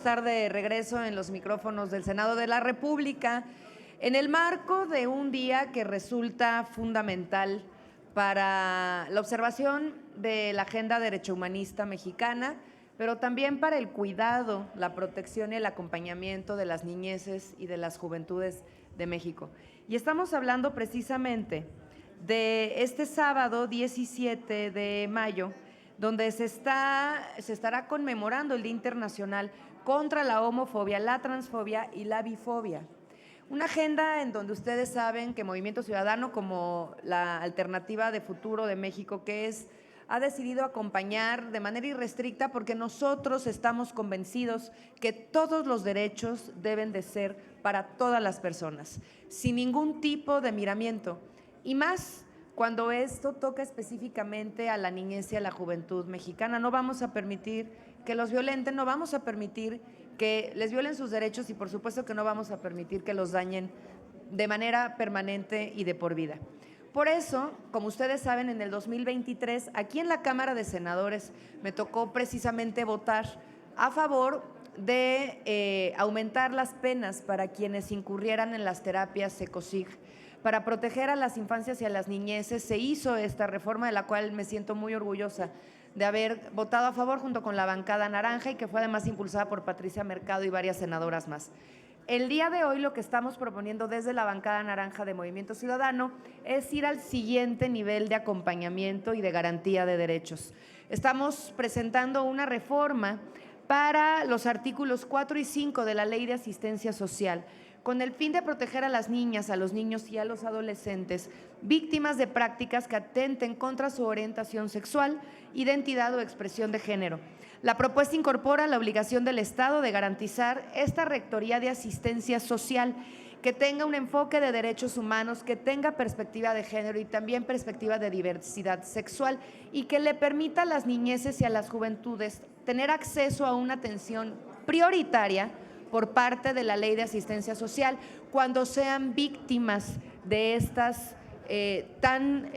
Estar de regreso en los micrófonos del Senado de la República en el marco de un día que resulta fundamental para la observación de la agenda derechohumanista mexicana, pero también para el cuidado, la protección y el acompañamiento de las niñeces y de las juventudes de México. Y estamos hablando precisamente de este sábado 17 de mayo, donde se estará conmemorando el Día Internacional contra la homofobia, la transfobia y la bifobia. Una agenda en donde ustedes saben que Movimiento Ciudadano, como la alternativa de futuro de México que es, ha decidido acompañar de manera irrestricta porque nosotros estamos convencidos que todos los derechos deben de ser para todas las personas, sin ningún tipo de miramiento, y más cuando esto toca específicamente a la niñez y a la juventud mexicana. No vamos a permitir que los violenten, no vamos a permitir que les violen sus derechos y por supuesto que no vamos a permitir que los dañen de manera permanente y de por vida. Por eso, como ustedes saben, en el 2023, aquí en la Cámara de Senadores me tocó precisamente votar a favor de aumentar las penas para quienes incurrieran en las terapias ECOSIG. Para proteger a las infancias y a las niñeces se hizo esta reforma, de la cual me siento muy orgullosa de haber votado a favor junto con la bancada naranja y que fue además impulsada por Patricia Mercado y varias senadoras más. El día de hoy lo que estamos proponiendo desde la bancada naranja de Movimiento Ciudadano es ir al siguiente nivel de acompañamiento y de garantía de derechos. Estamos presentando una reforma para los artículos 4 y 5 de la Ley de Asistencia Social, con el fin de proteger a las niñas, a los niños y a los adolescentes víctimas de prácticas que atenten contra su orientación sexual, identidad o expresión de género. La propuesta incorpora la obligación del Estado de garantizar esta rectoría de asistencia social que tenga un enfoque de derechos humanos, que tenga perspectiva de género y también perspectiva de diversidad sexual y que le permita a las niñeces y a las juventudes tener acceso a una atención prioritaria por parte de la Ley de Asistencia Social cuando sean víctimas de estas tan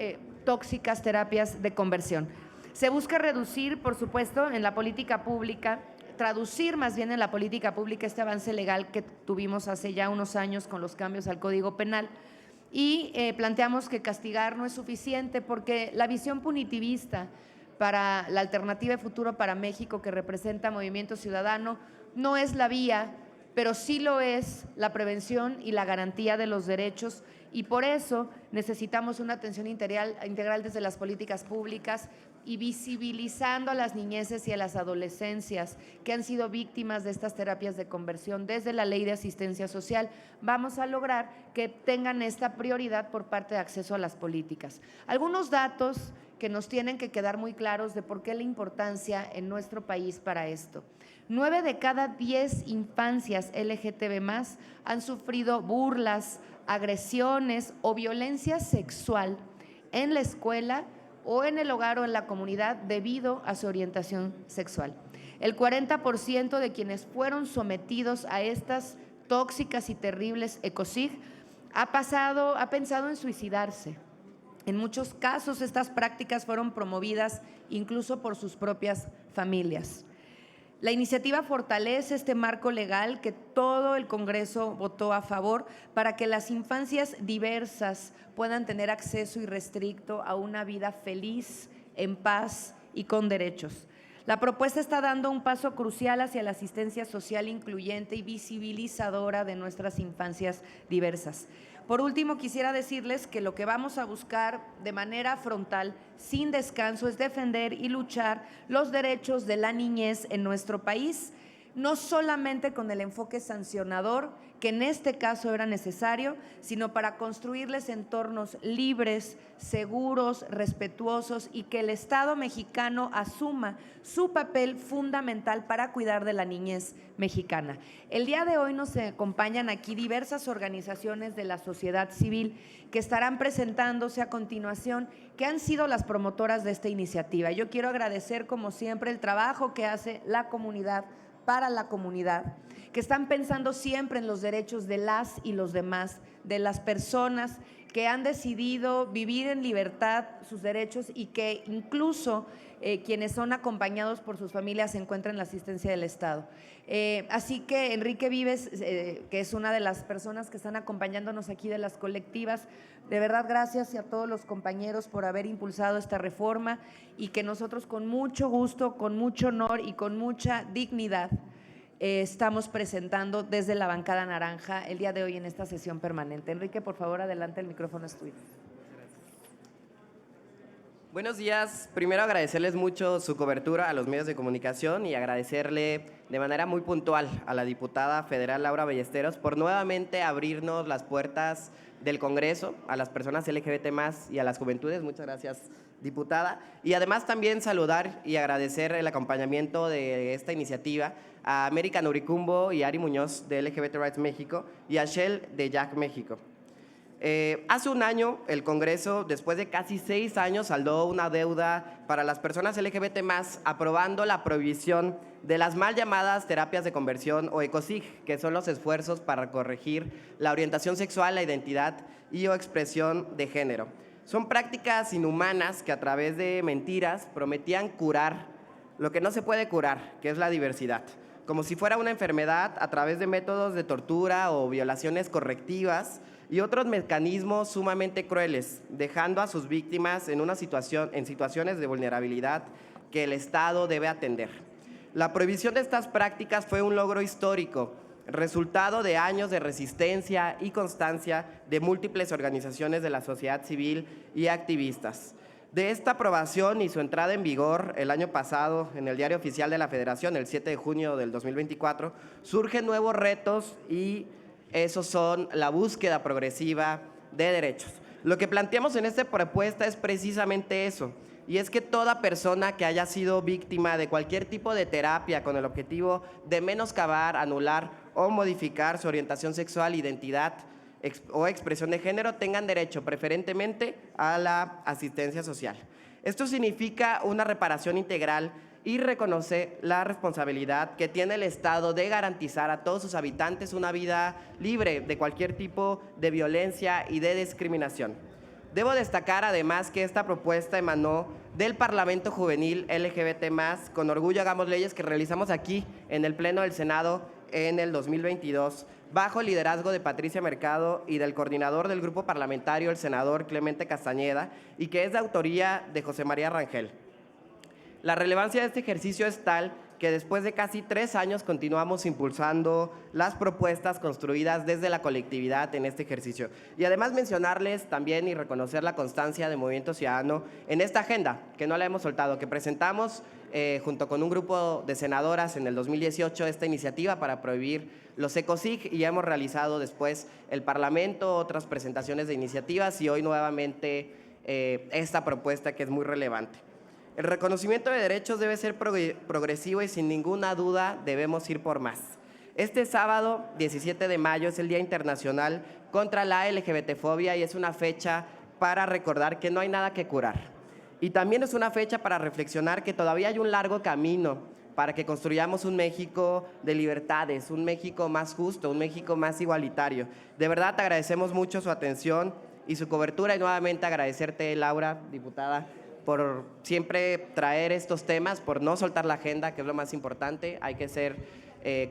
tóxicas terapias de conversión. Se busca reducir, por supuesto, en la política pública, traducir más bien en la política pública este avance legal que tuvimos hace ya unos años con los cambios al Código Penal y planteamos que castigar no es suficiente porque la visión punitivista para la alternativa de futuro para México que representa Movimiento Ciudadano no es la vía, pero sí lo es la prevención y la garantía de los derechos, y por eso necesitamos una atención integral desde las políticas públicas y visibilizando a las niñeces y a las adolescencias que han sido víctimas de estas terapias de conversión desde la Ley de Asistencia Social, vamos a lograr que tengan esta prioridad por parte de acceso a las políticas. Algunos datos que nos tienen que quedar muy claros de por qué la importancia en nuestro país para esto. 9 de cada 10 infancias LGTB+ han sufrido burlas, agresiones o violencia sexual en la escuela o en el hogar o en la comunidad debido a su orientación sexual. El 40% de quienes fueron sometidos a estas tóxicas y terribles ECOSIG ha pensado en suicidarse. En muchos casos estas prácticas fueron promovidas incluso por sus propias familias. La iniciativa fortalece este marco legal que todo el Congreso votó a favor para que las infancias diversas puedan tener acceso irrestricto a una vida feliz, en paz y con derechos. La propuesta está dando un paso crucial hacia la asistencia social incluyente y visibilizadora de nuestras infancias diversas. Por último, quisiera decirles que lo que vamos a buscar de manera frontal, sin descanso, es defender y luchar los derechos de la niñez en nuestro país, no solamente con el enfoque sancionador, que en este caso era necesario, sino para construirles entornos libres, seguros, respetuosos y que el Estado mexicano asuma su papel fundamental para cuidar de la niñez mexicana. El día de hoy nos acompañan aquí diversas organizaciones de la sociedad civil que estarán presentándose a continuación, que han sido las promotoras de esta iniciativa. Yo quiero agradecer, como siempre, el trabajo que hace la comunidad para la comunidad, que están pensando siempre en los derechos de las y los demás, de las personas que han decidido vivir en libertad sus derechos y que incluso quienes son acompañados por sus familias se encuentran en la asistencia del Estado. Así que Enrique Vives, que es una de las personas que están acompañándonos aquí de las colectivas, de verdad gracias a todos los compañeros por haber impulsado esta reforma y que nosotros con mucho gusto, con mucho honor y con mucha dignidad estamos presentando desde la bancada naranja el día de hoy en esta sesión permanente. Enrique, por favor, adelante, el micrófono es tuyo. Buenos días. Primero agradecerles mucho su cobertura a los medios de comunicación y agradecerle de manera muy puntual a la diputada federal Laura Ballesteros por nuevamente abrirnos las puertas del Congreso a las personas LGBT+ y a las juventudes. Muchas gracias, diputada. Y además también saludar y agradecer el acompañamiento de esta iniciativa a América Nuricumbo y Ari Muñoz de LGBT Rights México y a Shell de Jack México. Hace un año el Congreso, después de casi 6 años, saldó una deuda para las personas LGBT+, aprobando la prohibición de las mal llamadas terapias de conversión o ECOSIG, que son los esfuerzos para corregir la orientación sexual, la identidad y o expresión de género. Son prácticas inhumanas que a través de mentiras prometían curar lo que no se puede curar, que es la diversidad, como si fuera una enfermedad a través de métodos de tortura o violaciones correctivas y otros mecanismos sumamente crueles, dejando a sus víctimas en situaciones de vulnerabilidad que el Estado debe atender. La prohibición de estas prácticas fue un logro histórico, resultado de años de resistencia y constancia de múltiples organizaciones de la sociedad civil y activistas. De esta aprobación y su entrada en vigor el año pasado en el Diario Oficial de la Federación, el 7 de junio del 2024, surgen nuevos retos y esos son la búsqueda progresiva de derechos. Lo que planteamos en esta propuesta es precisamente eso, y es que toda persona que haya sido víctima de cualquier tipo de terapia con el objetivo de menoscabar, anular o modificar su orientación sexual, identidad o expresión de género tengan derecho preferentemente a la asistencia social. Esto significa una reparación integral y reconoce la responsabilidad que tiene el Estado de garantizar a todos sus habitantes una vida libre de cualquier tipo de violencia y de discriminación. Debo destacar además que esta propuesta emanó del Parlamento Juvenil LGBT+, con orgullo hagamos leyes, que realizamos aquí en el Pleno del Senado en el 2022, bajo el liderazgo de Patricia Mercado y del coordinador del grupo parlamentario, el senador Clemente Castañeda, y que es de autoría de José María Rangel. La relevancia de este ejercicio es tal que después de casi 3 años continuamos impulsando las propuestas construidas desde la colectividad en este ejercicio. Y además mencionarles también y reconocer la constancia de Movimiento Ciudadano en esta agenda, que no la hemos soltado, que presentamos junto con un grupo de senadoras en el 2018 esta iniciativa para prohibir los ECOSIG, y hemos realizado después el Parlamento, otras presentaciones de iniciativas y hoy nuevamente esta propuesta que es muy relevante. El reconocimiento de derechos debe ser progresivo y sin ninguna duda debemos ir por más. Este sábado, 17 de mayo, es el Día Internacional contra la LGBTfobia y es una fecha para recordar que no hay nada que curar. Y también es una fecha para reflexionar que todavía hay un largo camino para que construyamos un México de libertades, un México más justo, un México más igualitario. De verdad, te agradecemos mucho su atención y su cobertura y nuevamente agradecerte, Laura, diputada, por siempre traer estos temas, por no soltar la agenda, que es lo más importante. Hay que ser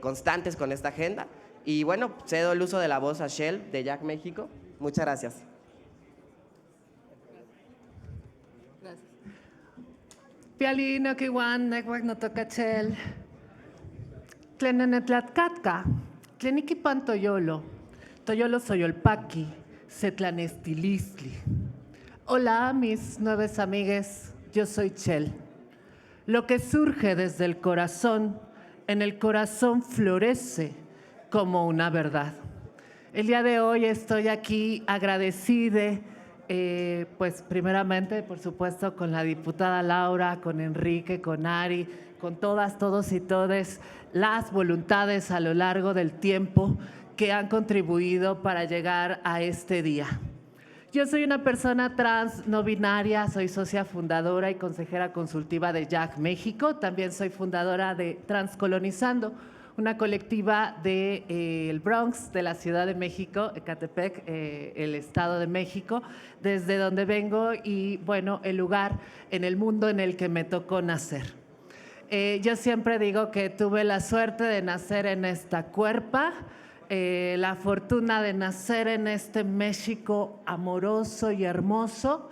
constantes con esta agenda. Y bueno, cedo el uso de la voz a Shell de Jack México. Muchas gracias. Gracias. Pialino, Kiwan, Nekwak, Notokachel, Tlenenetlatkatka, Tlenikipan Toyolo, Toyolo Soyolpaki, Setlanestilistli. Hola, mis nuevas amigues, yo soy Chel. Lo que surge desde el corazón, en el corazón florece como una verdad. El día de hoy estoy aquí agradecida, pues primeramente, por supuesto, con la diputada Laura, con Enrique, con Ari, con todas, todos y todes las voluntades a lo largo del tiempo que han contribuido para llegar a este día. Yo soy una persona trans no binaria, soy socia fundadora y consejera consultiva de Jack México. También soy fundadora de Transcolonizando, una colectiva de el Bronx, de la Ciudad de México, Ecatepec, el Estado de México, desde donde vengo y, bueno, el lugar en el mundo en el que me tocó nacer. Yo siempre digo que tuve la suerte de nacer en esta cuerpa, la fortuna de nacer en este México amoroso y hermoso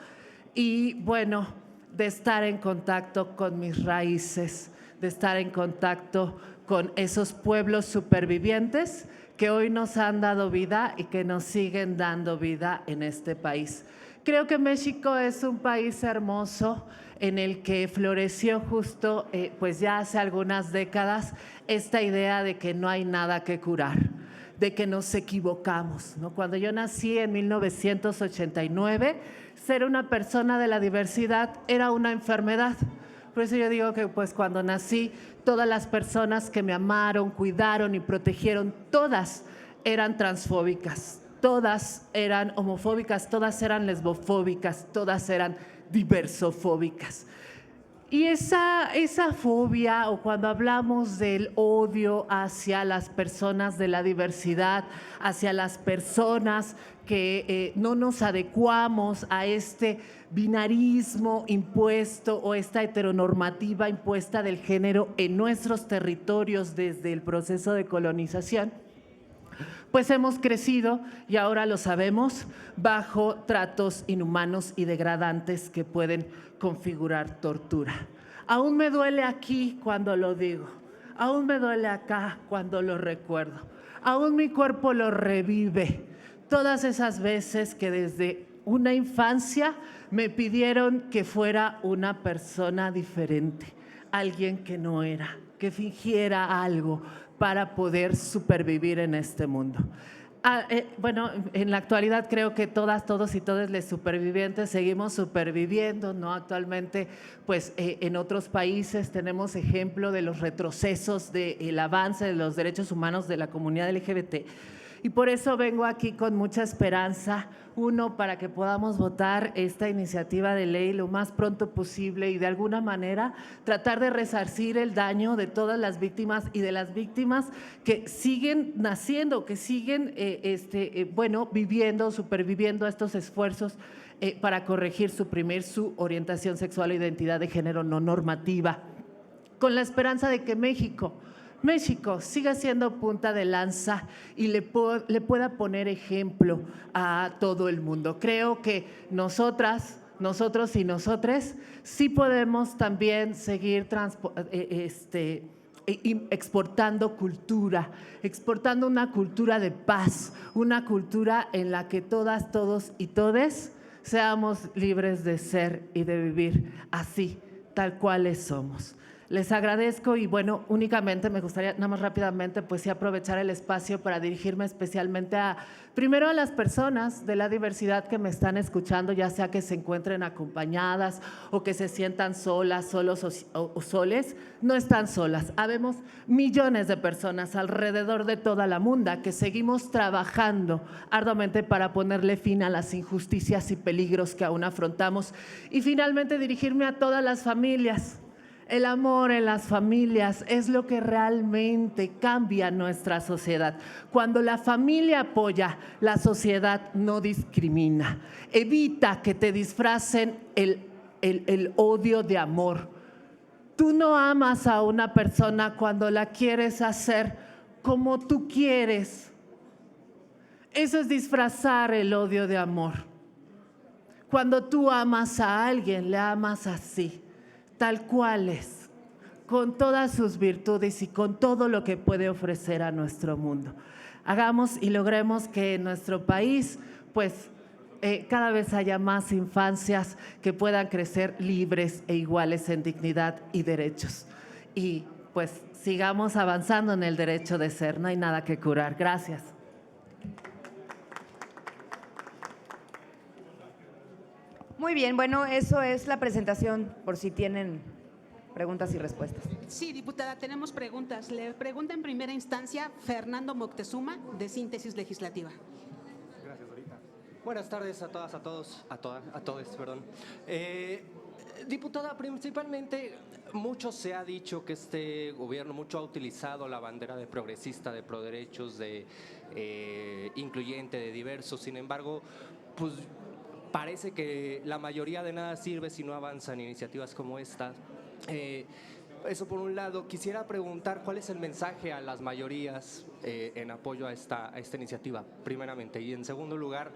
y, bueno, de estar en contacto con mis raíces, de estar en contacto con esos pueblos supervivientes que hoy nos han dado vida y que nos siguen dando vida en este país. Creo que México es un país hermoso en el que floreció justo, pues ya hace algunas décadas, esta idea de que no hay nada que curar, de que nos equivocamos, ¿no? Cuando yo nací en 1989, ser una persona de la diversidad era una enfermedad. Por eso yo digo que pues cuando nací, todas las personas que me amaron, cuidaron y protegieron, todas eran transfóbicas, todas eran homofóbicas, todas eran lesbofóbicas, todas eran diversofóbicas. Y esa fobia, o cuando hablamos del odio hacia las personas de la diversidad, hacia las personas que no nos adecuamos a este binarismo impuesto o esta heteronormativa impuesta del género en nuestros territorios desde el proceso de colonización, pues hemos crecido y ahora lo sabemos bajo tratos inhumanos y degradantes que pueden configurar tortura. Aún me duele aquí cuando lo digo, aún me duele acá cuando lo recuerdo, aún mi cuerpo lo revive. Todas esas veces que desde una infancia me pidieron que fuera una persona diferente, alguien que no era, que fingiera algo para poder supervivir en este mundo. Bueno, en la actualidad creo que todas, todos y todas los supervivientes seguimos superviviendo, ¿no? Actualmente, pues en otros países tenemos ejemplo de los retrocesos del avance de los derechos humanos de la comunidad LGBT. Y por eso vengo aquí con mucha esperanza, uno, para que podamos votar esta iniciativa de ley lo más pronto posible y de alguna manera tratar de resarcir el daño de todas las víctimas y de las víctimas que siguen naciendo, que siguen bueno, viviendo, superviviendo estos esfuerzos para corregir, suprimir su orientación sexual e identidad de género no normativa, con la esperanza de que México siga siendo punta de lanza y le pueda poner ejemplo a todo el mundo. Creo que nosotros y nosotres sí podemos también seguir exportando cultura, exportando una cultura de paz, una cultura en la que todas, todos y todes seamos libres de ser y de vivir así, tal cuales somos. Les agradezco y bueno, únicamente me gustaría nada más rápidamente pues sí aprovechar el espacio para dirigirme especialmente primero a las personas de la diversidad que me están escuchando, ya sea que se encuentren acompañadas o que se sientan solas, solos o soles, no están solas. Habemos millones de personas alrededor de toda la munda que seguimos trabajando arduamente para ponerle fin a las injusticias y peligros que aún afrontamos. Y finalmente dirigirme a todas las familias. El amor en las familias es lo que realmente cambia nuestra sociedad. Cuando la familia apoya, la sociedad no discrimina. Evita que te disfracen el odio de amor. Tú no amas a una persona cuando la quieres hacer como tú quieres. Eso es disfrazar el odio de amor. Cuando tú amas a alguien, le amas así, tal cual es, con todas sus virtudes y con todo lo que puede ofrecer a nuestro mundo. Hagamos y logremos que en nuestro país, pues, cada vez haya más infancias que puedan crecer libres e iguales en dignidad y derechos. Y pues sigamos avanzando en el derecho de ser, no hay nada que curar. Gracias. Muy bien, bueno, eso es la presentación, por si tienen preguntas y respuestas. Sí, diputada, tenemos preguntas. Le pregunta en primera instancia Fernando Moctezuma, de Síntesis Legislativa. Gracias, Dorita. Buenas tardes a todas, a todos, a todos, perdón. Diputada, principalmente mucho se ha dicho que este gobierno mucho ha utilizado la bandera de progresista, de proderechos, de incluyente, de diverso. Sin embargo, pues parece que la mayoría de nada sirve si no avanzan iniciativas como esta. Eso por un lado. Quisiera preguntar cuál es el mensaje a las mayorías en apoyo a esta iniciativa, primeramente. Y en segundo lugar,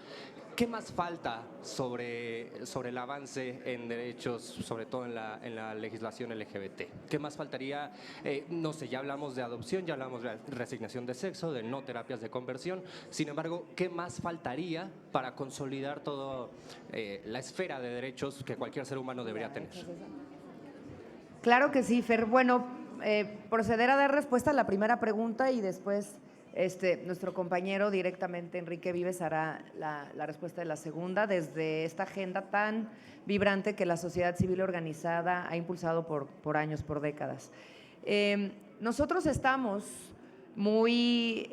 ¿qué más falta sobre el avance en derechos, sobre todo en la legislación LGBT? ¿Qué más faltaría? No sé, ya hablamos de adopción, ya hablamos de resignación de sexo, de no terapias de conversión. Sin embargo, ¿qué más faltaría para consolidar toda la esfera de derechos que cualquier ser humano debería tener? Claro que sí, Fer. Bueno, proceder a dar respuesta a la primera pregunta y después nuestro compañero directamente, Enrique Vives, hará la respuesta de la segunda desde esta agenda tan vibrante que la sociedad civil organizada ha impulsado por años, por décadas. Nosotros estamos muy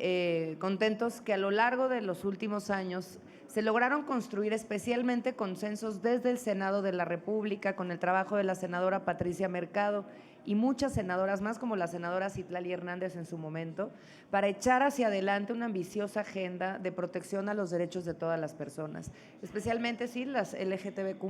contentos que a lo largo de los últimos años se lograron construir especialmente consensos desde el Senado de la República con el trabajo de la senadora Patricia Mercado y muchas senadoras más, como la senadora Citlali Hernández en su momento, para echar hacia adelante una ambiciosa agenda de protección a los derechos de todas las personas, especialmente sí las LGTBQ+,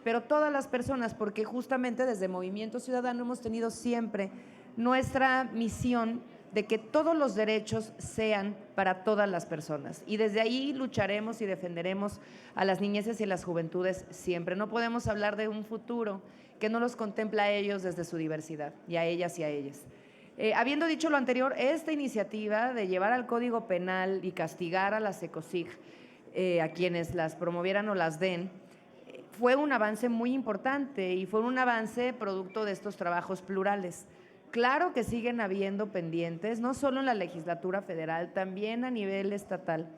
pero todas las personas, porque justamente desde Movimiento Ciudadano hemos tenido siempre nuestra misión de que todos los derechos sean para todas las personas. Y desde ahí lucharemos y defenderemos a las niñeces y a las juventudes siempre. No podemos hablar de un futuro que no los contempla a ellos desde su diversidad, y a ellas y a ellas. Habiendo dicho lo anterior, esta iniciativa de llevar al Código Penal y castigar a las ECOSIG, a quienes las promovieran o las den, fue un avance muy importante y fue un avance producto de estos trabajos plurales. Claro que siguen habiendo pendientes, no solo en la legislatura federal, también a nivel estatal,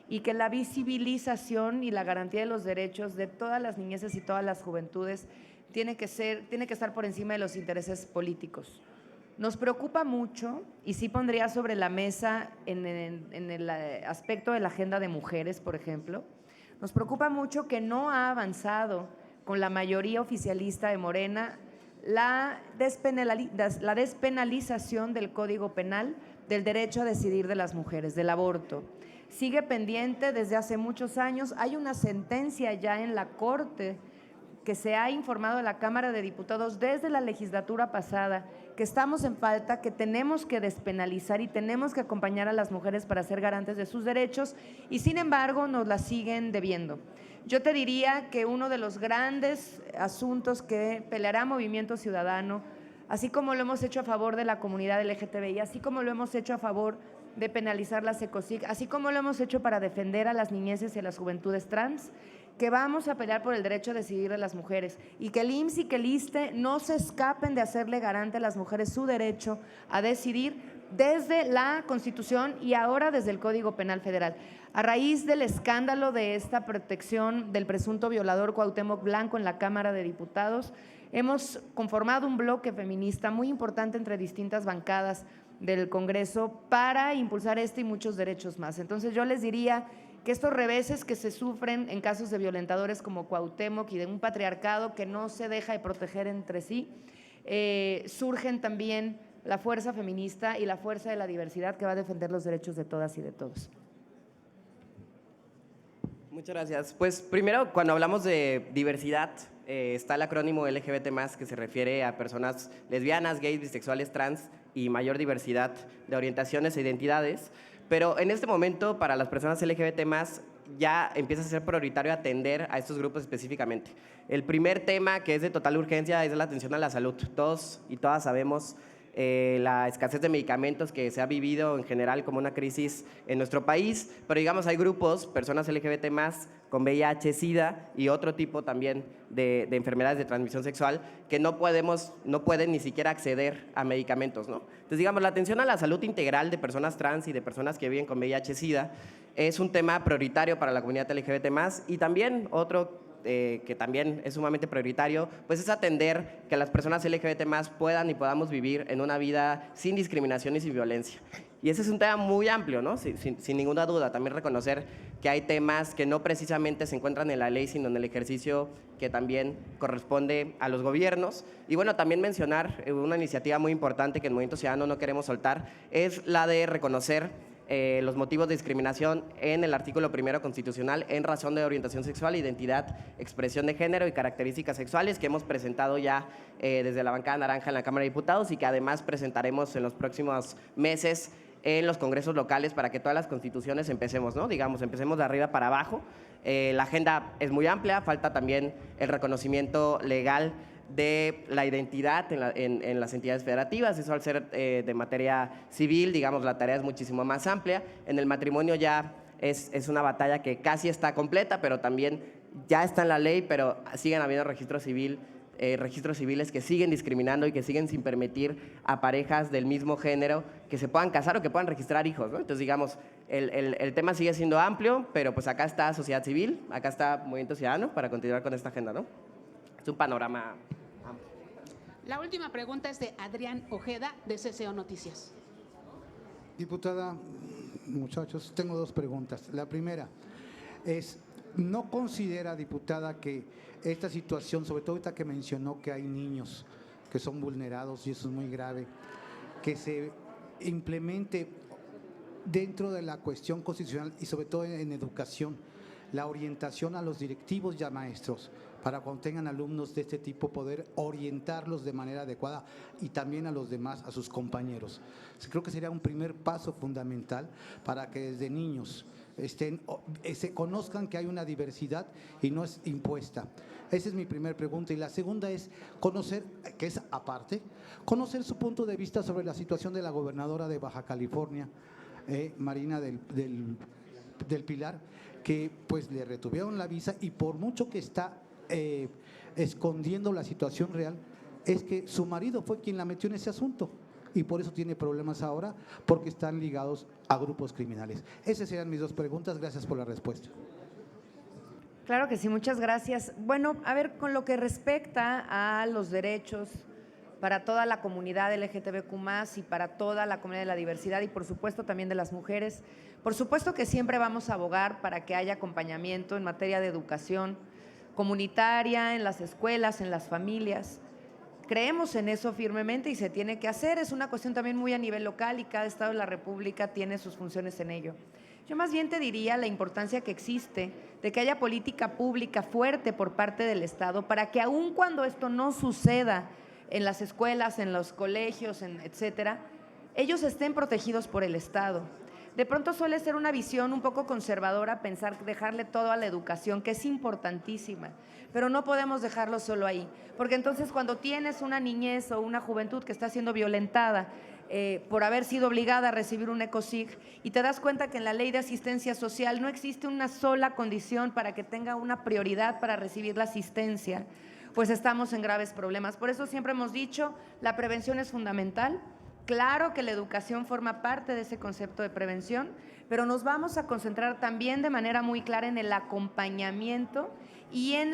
y que la visibilización y la garantía de los derechos de todas las niñeces y todas las juventudes tiene que estar por encima de los intereses políticos. Nos preocupa mucho, y sí pondría sobre la mesa en el aspecto de la agenda de mujeres, por ejemplo, nos preocupa mucho que no ha avanzado con la mayoría oficialista de Morena la despenalización del Código Penal del derecho a decidir de las mujeres, del aborto. Sigue pendiente desde hace muchos años. Hay una sentencia ya en la Corte que se ha informado a la Cámara de Diputados desde la legislatura pasada, que estamos en falta, que tenemos que despenalizar y tenemos que acompañar a las mujeres para ser garantes de sus derechos, y sin embargo nos la siguen debiendo. Yo te diría que uno de los grandes asuntos que peleará Movimiento Ciudadano, así como lo hemos hecho a favor de la comunidad LGTBI, así como lo hemos hecho a favor de penalizar las ECOSIG, así como lo hemos hecho para defender a las niñeces y a las juventudes trans, que vamos a pelear por el derecho a decidir de las mujeres, y que el IMSS y que el ISSSTE no se escapen de hacerle garante a las mujeres su derecho a decidir desde la Constitución y ahora desde el Código Penal Federal. A raíz del escándalo de esta protección del presunto violador Cuauhtémoc Blanco en la Cámara de Diputados, hemos conformado un bloque feminista muy importante entre distintas bancadas del Congreso para impulsar este y muchos derechos más. Entonces yo les diría que estos reveses que se sufren en casos de violentadores como Cuauhtémoc y de un patriarcado que no se deja de proteger entre sí, surgen también la fuerza feminista y la fuerza de la diversidad que va a defender los derechos de todas y de todos. Muchas gracias. Pues primero, cuando hablamos de diversidad, está el acrónimo LGBT+, que se refiere a personas lesbianas, gays, bisexuales, trans y mayor diversidad de orientaciones e identidades. Pero en este momento, para las personas LGBT+, ya empieza a ser prioritario atender a estos grupos específicamente. El primer tema que es de total urgencia es la atención a la salud. Todos y todas sabemos la escasez de medicamentos que se ha vivido en general como una crisis en nuestro país, pero digamos hay grupos, personas LGBT+, con VIH, SIDA y otro tipo también de enfermedades de transmisión sexual que no pueden ni siquiera acceder a medicamentos, ¿no? Entonces, digamos, la atención a la salud integral de personas trans y de personas que viven con VIH, SIDA es un tema prioritario para la comunidad LGBT+, y también otro que también es sumamente prioritario, pues es atender que las personas LGBT+ puedan y podamos vivir en una vida sin discriminación y sin violencia. Y ese es un tema muy amplio, ¿no? Sin ninguna duda. También reconocer que hay temas que no precisamente se encuentran en la ley, sino en el ejercicio que también corresponde a los gobiernos. Y bueno, también mencionar una iniciativa muy importante que en Movimiento Ciudadano no queremos soltar, es la de reconocer los motivos de discriminación en el artículo 1 constitucional en razón de orientación sexual, identidad, expresión de género y características sexuales, que hemos presentado ya desde la bancada naranja en la Cámara de Diputados y que además presentaremos en los próximos meses en los congresos locales para que todas las constituciones empecemos, ¿no? Digamos, empecemos de arriba para abajo. La agenda es muy amplia, falta también el reconocimiento legal de la identidad en las entidades federativas. Eso, al ser de materia civil, digamos, la tarea es muchísimo más amplia. En el matrimonio ya es una batalla que casi está completa, pero también ya está en la ley, pero siguen habiendo registros civiles que siguen discriminando y que siguen sin permitir a parejas del mismo género que se puedan casar o que puedan registrar hijos, ¿no? Entonces, digamos, el tema sigue siendo amplio, pero pues acá está sociedad civil, acá está Movimiento Ciudadano para continuar con esta agenda, ¿no? Es un panorama amplio. La última pregunta es de Adrián Ojeda, de CCO Noticias. Diputada, muchachos, tengo dos preguntas. La primera es, ¿no considera, diputada, que esta situación, sobre todo esta que mencionó que hay niños que son vulnerados y eso es muy grave, que se implemente dentro de la cuestión constitucional y sobre todo en educación, la orientación a los directivos y a maestros para cuando tengan alumnos de este tipo poder orientarlos de manera adecuada y también a los demás, a sus compañeros? Creo que sería un primer paso fundamental para que desde niños se conozcan que hay una diversidad y no es impuesta. Esa es mi primera pregunta. Y la segunda es conocer, que es aparte, conocer su punto de vista sobre la situación de la gobernadora de Baja California, Marina del Pilar, que pues le retuvieron la visa y por mucho que está escondiendo la situación real, es que su marido fue quien la metió en ese asunto y por eso tiene problemas ahora, porque están ligados a grupos criminales. Esas serían mis dos preguntas. Gracias por la respuesta. Claro que sí, muchas gracias. Bueno, a ver, con lo que respecta a los derechos para toda la comunidad LGTBQ+, y para toda la comunidad de la diversidad y por supuesto también de las mujeres, por supuesto que siempre vamos a abogar para que haya acompañamiento en materia de educación comunitaria, en las escuelas, en las familias. Creemos en eso firmemente y se tiene que hacer. Es una cuestión también muy a nivel local y cada estado de la República tiene sus funciones en ello. Yo más bien te diría la importancia que existe de que haya política pública fuerte por parte del Estado para que aun cuando esto no suceda en las escuelas, en los colegios, etcétera, ellos estén protegidos por el Estado. De pronto suele ser una visión un poco conservadora pensar dejarle todo a la educación, que es importantísima, pero no podemos dejarlo solo ahí, porque entonces cuando tienes una niñez o una juventud que está siendo violentada por haber sido obligada a recibir un ECOSIG y te das cuenta que en la ley de asistencia social no existe una sola condición para que tenga una prioridad para recibir la asistencia, pues estamos en graves problemas. Por eso siempre hemos dicho, la prevención es fundamental. Claro que la educación forma parte de ese concepto de prevención, pero nos vamos a concentrar también de manera muy clara en el acompañamiento y en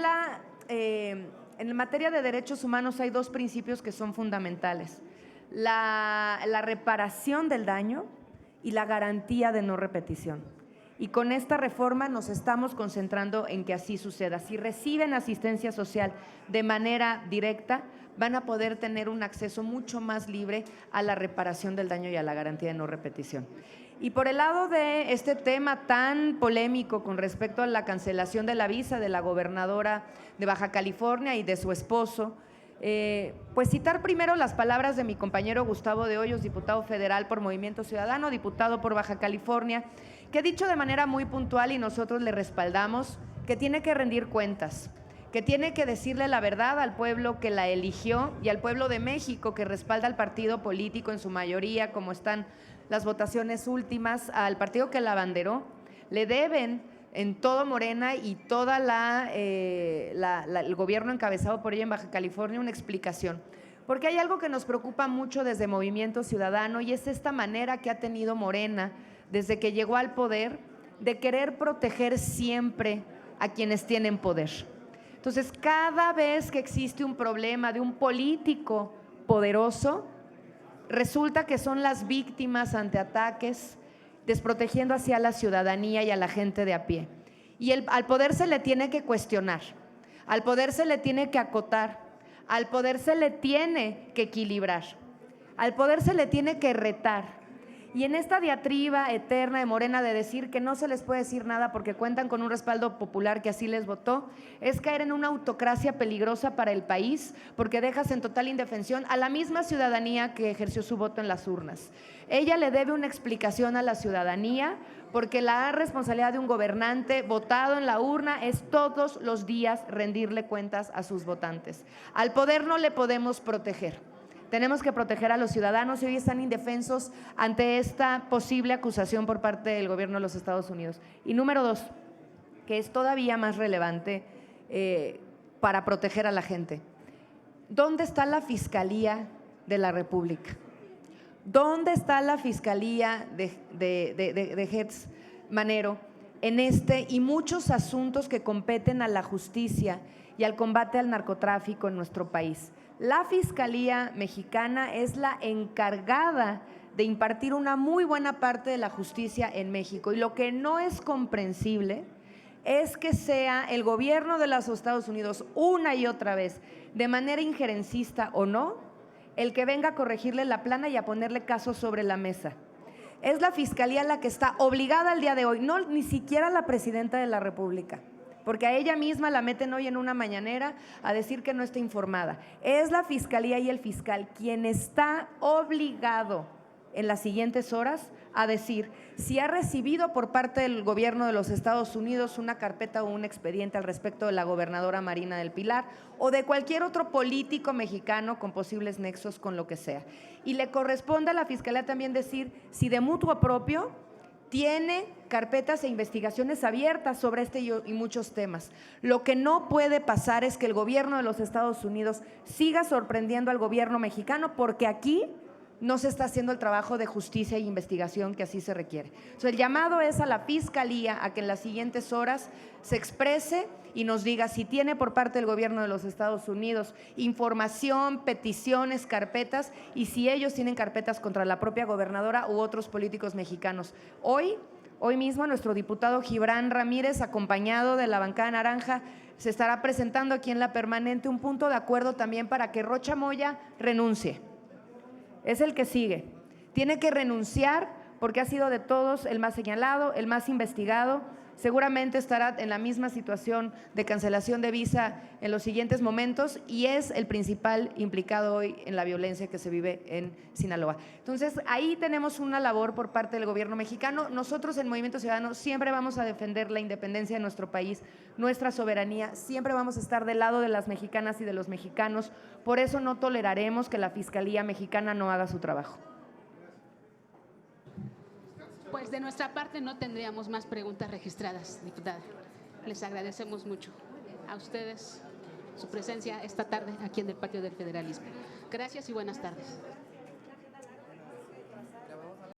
materia de derechos humanos hay dos principios que son fundamentales. La reparación del daño y la garantía de no repetición. Y con esta reforma nos estamos concentrando en que así suceda. Si reciben asistencia social de manera directa, van a poder tener un acceso mucho más libre a la reparación del daño y a la garantía de no repetición. Y por el lado de este tema tan polémico con respecto a la cancelación de la visa de la gobernadora de Baja California y de su esposo, pues citar primero las palabras de mi compañero Gustavo de Hoyos, diputado federal por Movimiento Ciudadano, diputado por Baja California, que ha dicho de manera muy puntual y nosotros le respaldamos, que tiene que rendir cuentas, que tiene que decirle la verdad al pueblo que la eligió y al pueblo de México que respalda al partido político en su mayoría, como están las votaciones últimas, al partido que la abanderó. Le deben en todo Morena y toda el gobierno encabezado por ella en Baja California una explicación. Porque hay algo que nos preocupa mucho desde Movimiento Ciudadano y es esta manera que ha tenido Morena desde que llegó al poder de querer proteger siempre a quienes tienen poder. Entonces, cada vez que existe un problema de un político poderoso, resulta que son las víctimas ante ataques, desprotegiendo hacia la ciudadanía y a la gente de a pie. Y al poder se le tiene que cuestionar, al poder se le tiene que acotar, al poder se le tiene que equilibrar, al poder se le tiene que retar. Y en esta diatriba eterna de Morena de decir que no se les puede decir nada porque cuentan con un respaldo popular que así les votó, es caer en una autocracia peligrosa para el país, porque dejas en total indefensión a la misma ciudadanía que ejerció su voto en las urnas. Ella le debe una explicación a la ciudadanía, porque la responsabilidad de un gobernante votado en la urna es todos los días rendirle cuentas a sus votantes. Al poder no le podemos proteger. Tenemos que proteger a los ciudadanos y hoy están indefensos ante esta posible acusación por parte del gobierno de los Estados Unidos. Y número 2, que es todavía más relevante para proteger a la gente. ¿Dónde está la Fiscalía de la República? ¿Dónde está la Fiscalía de Hertz Manero en este y muchos asuntos que competen a la justicia y al combate al narcotráfico en nuestro país? La Fiscalía Mexicana es la encargada de impartir una muy buena parte de la justicia en México y lo que no es comprensible es que sea el gobierno de los Estados Unidos una y otra vez, de manera injerencista o no, el que venga a corregirle la plana y a ponerle casos sobre la mesa. Es la Fiscalía la que está obligada al día de hoy, no ni siquiera la Presidenta de la República, porque a ella misma la meten hoy en una mañanera a decir que no está informada. Es la Fiscalía y el fiscal quien está obligado en las siguientes horas a decir si ha recibido por parte del gobierno de los Estados Unidos una carpeta o un expediente al respecto de la gobernadora Marina del Pilar o de cualquier otro político mexicano con posibles nexos con lo que sea. Y le corresponde a la Fiscalía también decir si de mutuo propio tiene carpetas e investigaciones abiertas sobre este y muchos temas. Lo que no puede pasar es que el gobierno de los Estados Unidos siga sorprendiendo al gobierno mexicano porque aquí no se está haciendo el trabajo de justicia e investigación que así se requiere. Entonces, el llamado es a la Fiscalía a que en las siguientes horas se exprese y nos diga si tiene por parte del gobierno de los Estados Unidos información, peticiones, carpetas y si ellos tienen carpetas contra la propia gobernadora u otros políticos mexicanos. Hoy mismo nuestro diputado Gibran Ramírez, acompañado de la bancada naranja, se estará presentando aquí en la permanente un punto de acuerdo también para que Rocha Moya renuncie. Es el que sigue. Tiene que renunciar porque ha sido de todos el más señalado, el más investigado. Seguramente estará en la misma situación de cancelación de visa en los siguientes momentos y es el principal implicado hoy en la violencia que se vive en Sinaloa. Entonces, ahí tenemos una labor por parte del gobierno mexicano. Nosotros en Movimiento Ciudadano siempre vamos a defender la independencia de nuestro país, nuestra soberanía, siempre vamos a estar del lado de las mexicanas y de los mexicanos. Por eso no toleraremos que la Fiscalía Mexicana no haga su trabajo. Pues de nuestra parte no tendríamos más preguntas registradas, diputada. Les agradecemos mucho a ustedes su presencia esta tarde aquí en el Patio del Federalismo. Gracias y buenas tardes.